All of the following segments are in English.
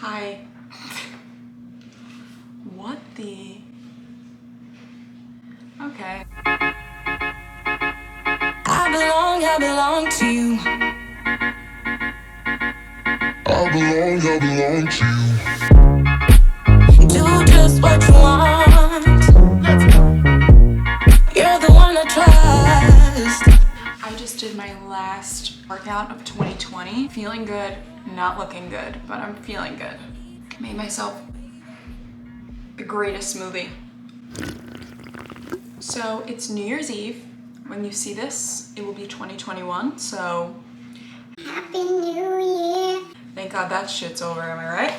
Hi. What the? Okay. I belong to you. I belong to you. Do just what you want. You're the one I trust. I just did my last workout of 2020. Feeling good, not looking good, but I'm feeling good. Made myself the greatest smoothie. So it's New Year's Eve. When you see this, it will be 2021, so Happy New Year. thank God that shit's over, am I right?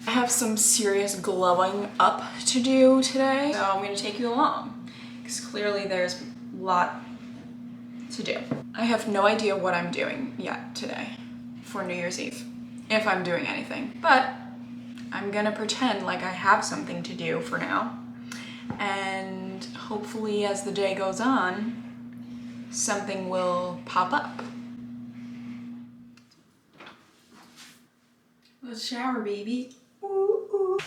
I have some serious glowing up to do today, so I'm gonna take you along, because clearly there's a lot to do. I have no idea what I'm doing yet today for New Year's Eve, if I'm doing anything, but I'm gonna pretend like I have something to do for now, and hopefully as the day goes on, something will pop up. Let's shower, baby. Ooh, ooh.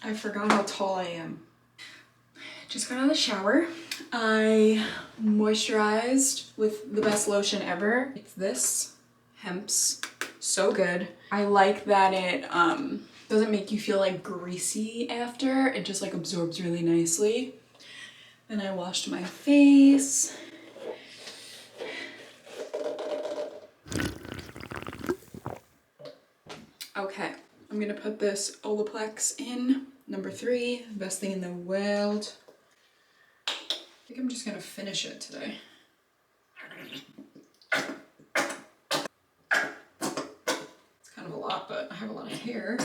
I forgot how tall I am. Just got out of the shower. I moisturized with the best lotion ever. It's this, Hemp's. So good. I like that it doesn't make you feel like greasy after. It just like absorbs really nicely. Then I washed my face. Okay, I'm gonna put this Olaplex in, number 3, best thing in the world. I think I'm just gonna finish it today. It's kind of a lot, but I have a lot of hair.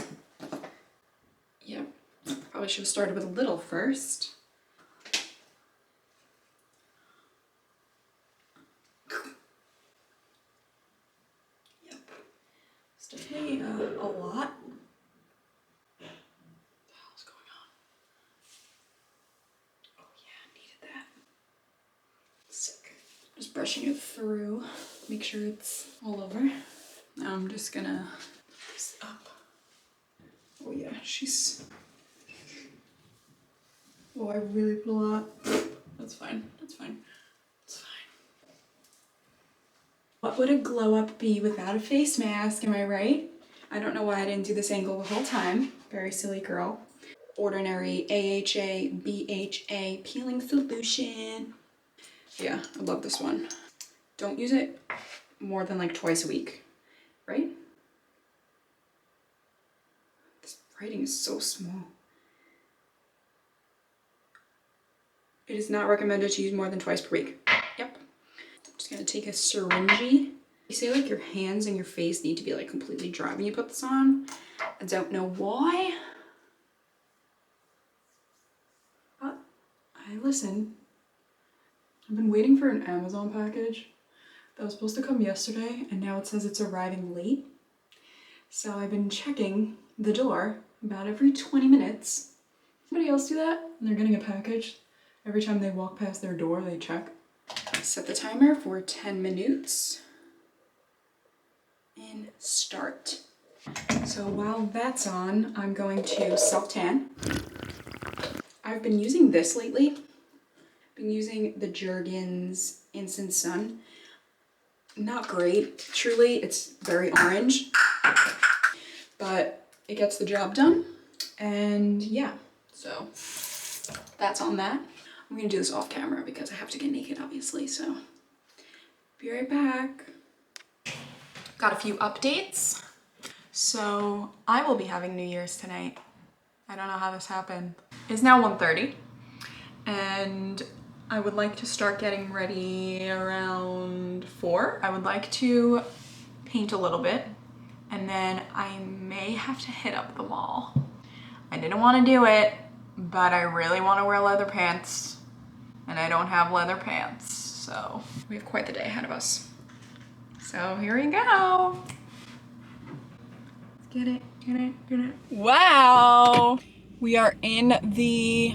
Yep, probably should have started with a little first. Yep, it's definitely a lot. What the hell is going on? Oh yeah, I needed that. Sick. Just brushing it through, make sure it's all over. Now I'm just gonna put this up. Oh yeah, she's... Oh, I really put a lot. That's fine, that's fine, that's fine. What would a glow up be without a face mask, am I right? I don't know why I didn't do this angle the whole time. Very silly girl. Ordinary AHA, BHA peeling solution. Yeah, I love this one. Don't use it more than like twice a week, right? This writing is so small. It is not recommended to use more than twice per week. Yep. I'm just gonna take a syringe. You say like your hands and your face need to be like completely dry when you put this on. I don't know why. But I listen. I've been waiting for an Amazon package that was supposed to come yesterday, and now it says it's arriving late. So I've been checking the door about every 20 minutes. Anybody else do that? When they're getting a package, every time they walk past their door, they check. Set the timer for 10 minutes and start. So while that's on, I'm going to self-tan. I've been using this lately. I've been using the Jergens Instant Sun. Not great, truly, it's very orange, but it gets the job done. And yeah, so that's on that. I'm gonna do this off camera because I have to get naked, obviously, so be right back. Got a few updates. So I will be having New Year's tonight. I don't know how this happened. It's now 1:30 and I would like to start getting ready around 4. I would like to paint a little bit and then I may have to hit up the mall. I didn't want to do it, but I really want to wear leather pants and I don't have leather pants. So we have quite the day ahead of us. So here we go. Get it, get it, get it. Wow! We are in the...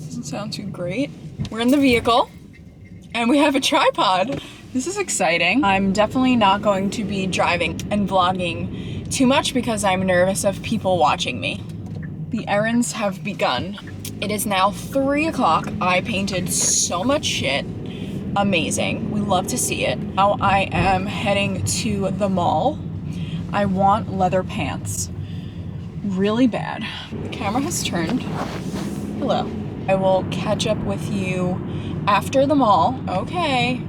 Doesn't sound too great. We're in the vehicle. And we have a tripod. This is exciting. I'm definitely not going to be driving and vlogging too much because I'm nervous of people watching me. The errands have begun. It is now 3 o'clock. I painted so much shit. Amazing. We love to see it. Now I am heading to the mall. I want leather pants really bad. The camera has turned. Hello. I will catch up with you after the mall. Okay.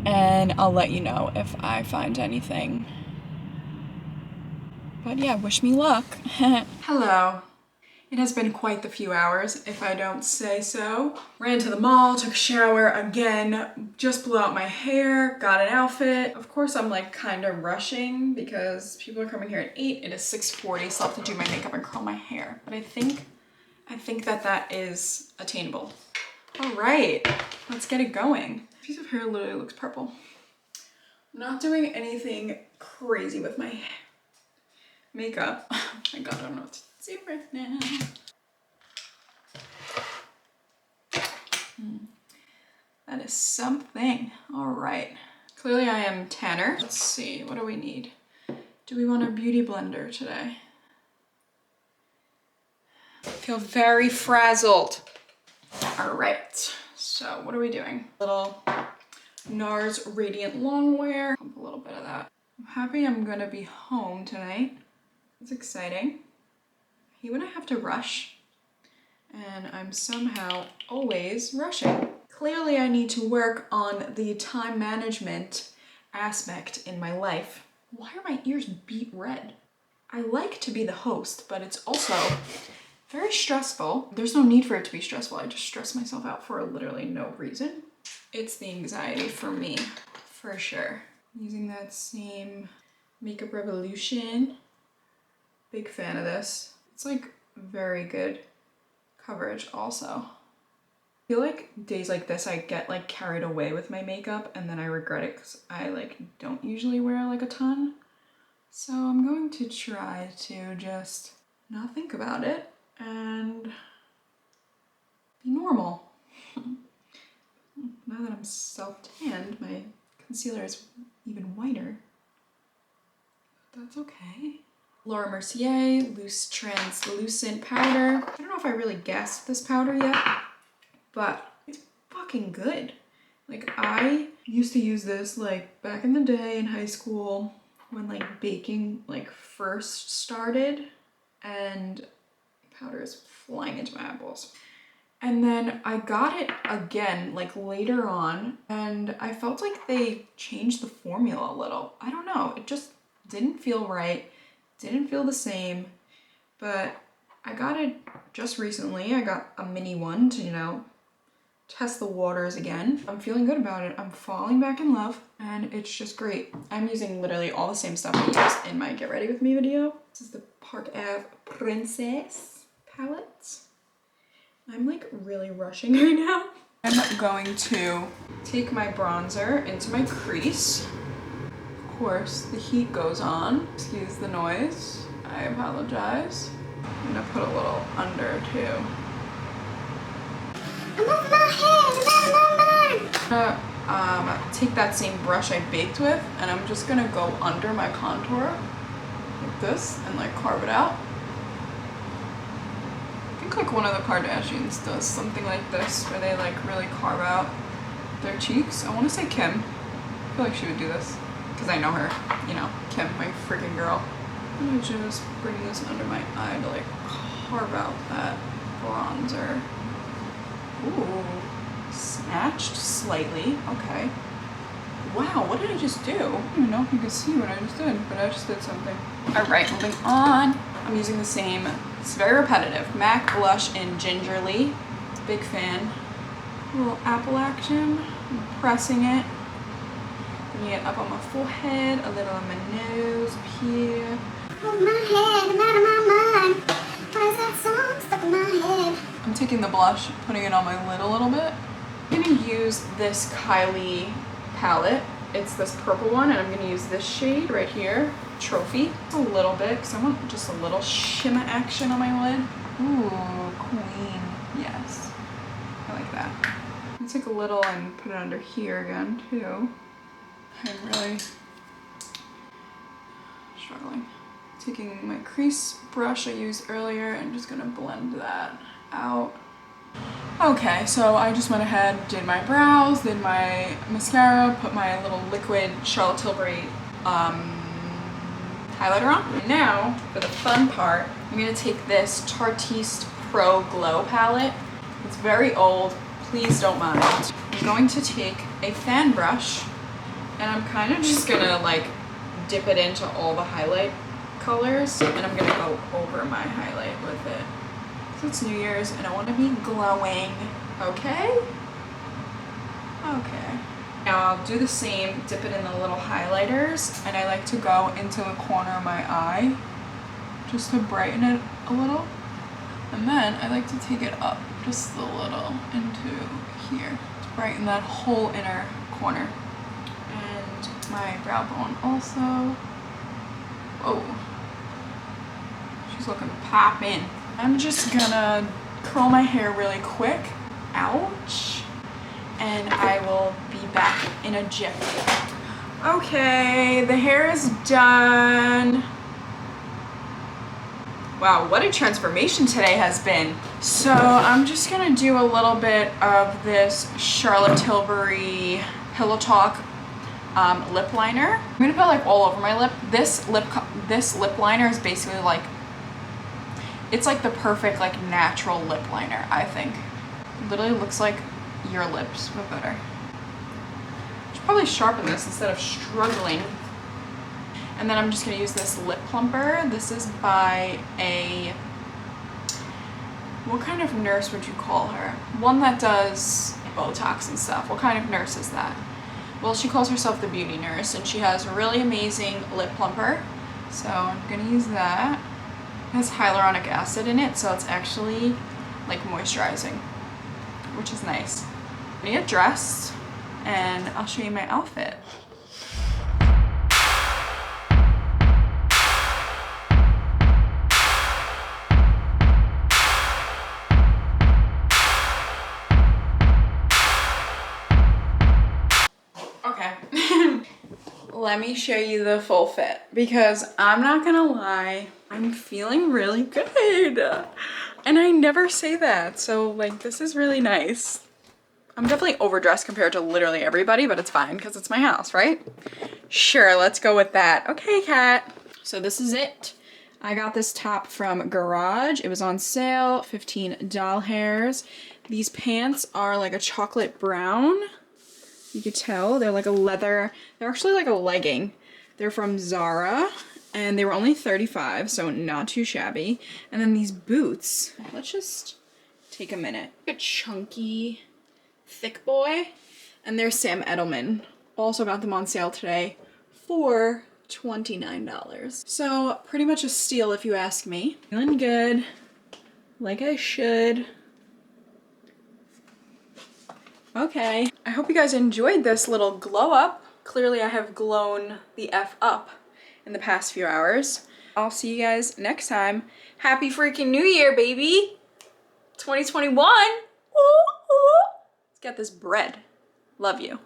And I'll let you know if I find anything. But yeah, wish me luck. Hello. It has been quite the few hours, if I don't say so. Ran to the mall, took a shower again, just blew out my hair, got an outfit. Of course, I'm like kind of rushing because people are coming here at 8. It is 6:40, so I have to do my makeup and curl my hair. But I think that is attainable. All right, let's get it going. This piece of hair literally looks purple. I'm not doing anything crazy with my makeup. Oh my God, I don't know what to do right now. That is something. All right. Clearly I am tanner. Let's see, what do we need? Do we want a beauty blender today? I feel very frazzled. All right, so what are we doing? Little NARS Radiant Longwear. Pump a little bit of that. I'm happy I'm gonna be home tonight. It's exciting. I hate when I have to rush, and I'm somehow always rushing. Clearly I need to work on the time management aspect in my life. Why are my ears beet red? I like to be the host, but it's also very stressful. There's no need for it to be stressful. I just stress myself out for literally no reason. It's the anxiety for me, for sure. Using that same Makeup Revolution. Big fan of this. It's like very good coverage also. I feel like days like this I get like carried away with my makeup and then I regret it because I like don't usually wear like a ton. So I'm going to try to just not think about it and be normal. Now that I'm self-tanned, my concealer is even whiter. That's okay. Laura Mercier Loose Translucent Powder. I don't know if I really guessed this powder yet, but it's fucking good. Like I used to use this like back in the day in high school when like baking like first started and powder is flying into my eyeballs. And then I got it again like later on and I felt like they changed the formula a little. I don't know, it just didn't feel right. Didn't feel the same, but I got it just recently. I got a mini one to, you know, test the waters again. I'm feeling good about it. I'm falling back in love and it's just great. I'm using literally all the same stuff I used in my Get Ready With Me video. This is the Park Ave Princess palette. I'm like really rushing right now. I'm going to take my bronzer into my crease. Of course, the heat goes on. Excuse the noise. I apologize. I'm gonna put a little under too. I'm over my head. I'm gonna take that same brush I baked with and I'm just gonna go under my contour like this and like carve it out. I think like one of the Kardashians does something like this where they like really carve out their cheeks. I want to say Kim. I feel like she would do this. Because I know her, you know, Kim, my freaking girl. I'm gonna just bring this under my eye to like carve out that bronzer. Ooh, snatched slightly, okay. Wow, what did I just do? I don't even know if you can see what I just did, but I just did something. All right, moving on. I'm using the same, it's very repetitive, MAC blush in Gingerly. Big fan. A little apple action, I'm pressing it. Bringing it up on my forehead, a little on my nose, up here. Over my head, I'm out of my mind. Why is that song stuck in my head? I'm taking the blush, putting it on my lid a little bit. I'm gonna use this Kylie palette. It's this purple one, and I'm gonna use this shade right here, Trophy. A little bit, because I want just a little shimmer action on my lid. Ooh, queen, yes. I like that. take a little and put it under here again too. I'm really struggling. Taking my crease brush I used earlier and just gonna blend that out. Okay, so I just went ahead, did my brows, did my mascara, put my little liquid Charlotte Tilbury highlighter on. And now, for the fun part, I'm gonna take this Tartiste Pro Glow palette. It's very old, please don't mind. I'm going to take a fan brush and I'm kind of just gonna like dip it into all the highlight colors and I'm gonna go over my highlight with it. So it's New Year's and I want to be glowing, okay? Okay. Now I'll do the same, dip it in the little highlighters, and I like to go into the corner of my eye just to brighten it a little. And then I like to take it up just a little into here to brighten that whole inner corner. And my brow bone also. Whoa. She's looking poppin'. I'm just gonna curl my hair really quick. Ouch. And I will be back in a jiff. Okay, the hair is done. Wow, what a transformation today has been. So I'm just gonna do a little bit of this Charlotte Tilbury Pillow Talk lip liner. I'm gonna put like all over my lip. This lip liner is basically like, it's like the perfect like natural lip liner, I think. It literally looks like your lips, but better. I should probably sharpen this instead of struggling. And then I'm just gonna use this lip plumper. This is by a, what kind of nurse would you call her? One that does Botox and stuff. What kind of nurse is that? Well, she calls herself the beauty nurse and she has a really amazing lip plumper. So I'm gonna use that. It has hyaluronic acid in it, so it's actually like moisturizing, which is nice. I'm gonna get dressed and I'll show you my outfit. Okay. Let me show you the full fit because I'm not gonna lie, I'm feeling really good. And I never say that, so like this is really nice. I'm definitely overdressed compared to literally everybody, but it's fine because it's my house, right? Sure, let's go with that. Okay, Kat. So this is it. I got this top from Garage. It was on sale, 15 doll hairs. These pants are like a chocolate brown. You could tell they're like a leather, they're actually like a legging. They're from Zara and they were only $35, so not too shabby. And then these boots, let's just take a minute. A chunky, thick boy. And they're Sam Edelman. Also got them on sale today for $29. So pretty much a steal if you ask me. Feeling good, like I should. Okay, I hope you guys enjoyed this little glow up. Clearly I have glown the F up in the past few hours. I'll see you guys next time. Happy freaking New Year, baby! 2021! Ooh, ooh. Let's get this bread. Love you.